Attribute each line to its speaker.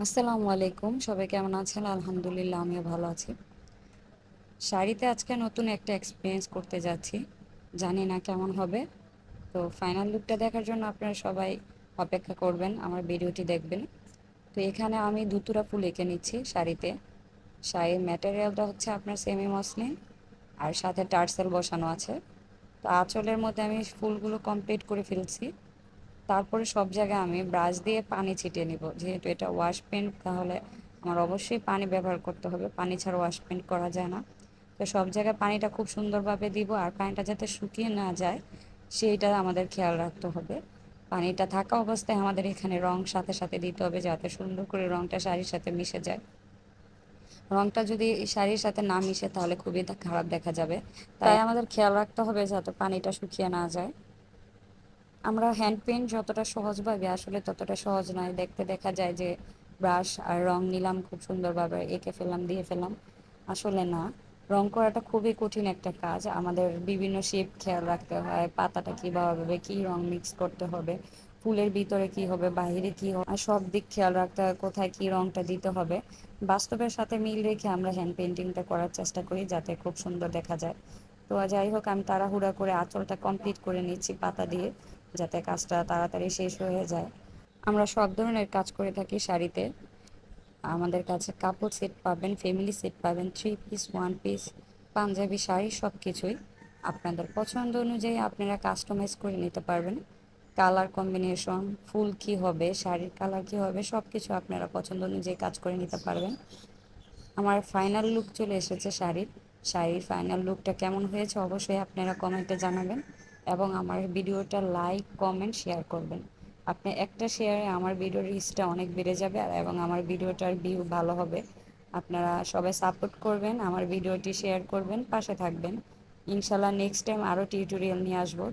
Speaker 1: আসসালামু আলাইকুম, সবাই কেমন আছেন? আলহামদুলিল্লাহ, আমিও ভালো আছি। শাড়িতে আজকে নতুন একটা এক্সপিরিয়েন্স করতে যাচ্ছি, জানি না কেমন হবে। তো ফাইনাল লুকটা দেখার জন্য আপনারা সবাই অপেক্ষা করবেন, আমার ভিডিওটি দেখবেন। তো এখানে আমি দুতুরা ফুল এঁকে নিচ্ছি শাড়িতে। শাড়ির ম্যাটেরিয়ালটা হচ্ছে আপনার সেমি মসলিন, আর সাথে টার্সেল বসানো আছে। তো আঁচলের মধ্যে আমি ফুলগুলো কমপ্লিট করে ফেলছি। তারপরে সব জায়গায় আমি ব্রাশ দিয়ে পানি ছিটিয়ে নিব, যেহেতু এটা ওয়াশ পেন্ট, তাহলে আমার অবশ্যই পানি ব্যবহার করতে হবে, পানি ছাড়া ওয়াশ পেন্ট করা যায় না। তো সব জায়গায় পানিটা খুব সুন্দরভাবে দিব, আর পানিটা যাতে শুকিয়ে না যায় সেইটা আমাদের খেয়াল রাখতে হবে। পানিটা থাকা অবস্থায় আমাদের এখানে রং সাথে সাথে দিতে হবে, যাতে সুন্দর করে রংটা শাড়ির সাথে মিশে যায়। রংটা যদি শাড়ির সাথে না মিশে তাহলে খুবই খারাপ দেখা যাবে, তাই আমাদের খেয়াল রাখতে হবে যাতে পানিটা শুকিয়ে না যায়। আমরা হ্যান্ড পেইন্ট যতটা সহজ ভাবি, আসলে ততটা সহজ নয়। দেখতে দেখা যায় যে ব্রাশ আর রং নিলাম, খুব সুন্দরভাবে এঁকে ফেললাম, দিয়ে ফেললাম। আসলে না, রং করাটা খুবই কঠিন একটা কাজ। আমাদের বিভিন্ন শেপ খেয়াল রাখতে হয়, পাতাটা কীভাবে হবে, কী রং মিক্স করতে হবে, ফুলের ভিতরে কি হবে, বাইরে কি হবে, আর সব দিক খেয়াল রাখতে হয়, কোথায় কি রংটা দিতে হবে। বাস্তবের সাথে মিল রেখে আমরা হ্যান্ড পেইন্টিংটা করার চেষ্টা করি, যাতে খুব সুন্দর দেখা যায়। তো যাই হোক, আমি তাড়াহুড়া করে আঁচলটা কমপ্লিট করে নিচ্ছি পাতা দিয়ে, যাতে কাজটা তাড়াতাড়ি শেষ হয়ে যায়। আমরা সব ধরনের কাজ করে থাকি শাড়িতে। আমাদের কাছে কাপড় সেট পাবেন, ফ্যামিলি সেট পাবেন, three piece, one piece, Punjabi sari, সব কিছুই আপনাদের পছন্দ অনুযায়ী আপনারা কাস্টমাইজ করে নিতে পারবেন। কালার কম্বিনেশন, ফুল কি হবে, শাড়ির কালার কি হবে, সব কিছু আপনারা পছন্দ অনুযায়ী কাজ করে নিতে পারবেন। আমার ফাইনাল লুক চলে এসেছে শাড়ির ফাইনাল লুকটা কেমন হয়েছে অবশ্যই আপনারা কমেন্টে জানাবেন, এবং আমার ভিডিওটা লাইক, কমেন্ট, শেয়ার করবেন। আপনি একটা শেয়ারে আমার ভিডিওর রিচটা অনেক বেড়ে যাবে, এবং আমার ভিডিওটার ভিউ ভালো হবে। আপনারা সবাই সাপোর্ট করবেন, আমার ভিডিওটি শেয়ার করবেন, পাশে থাকবেন। ইনশাল্লাহ নেক্সট টাইম আরও টিউটোরিয়াল নিয়ে আসবো।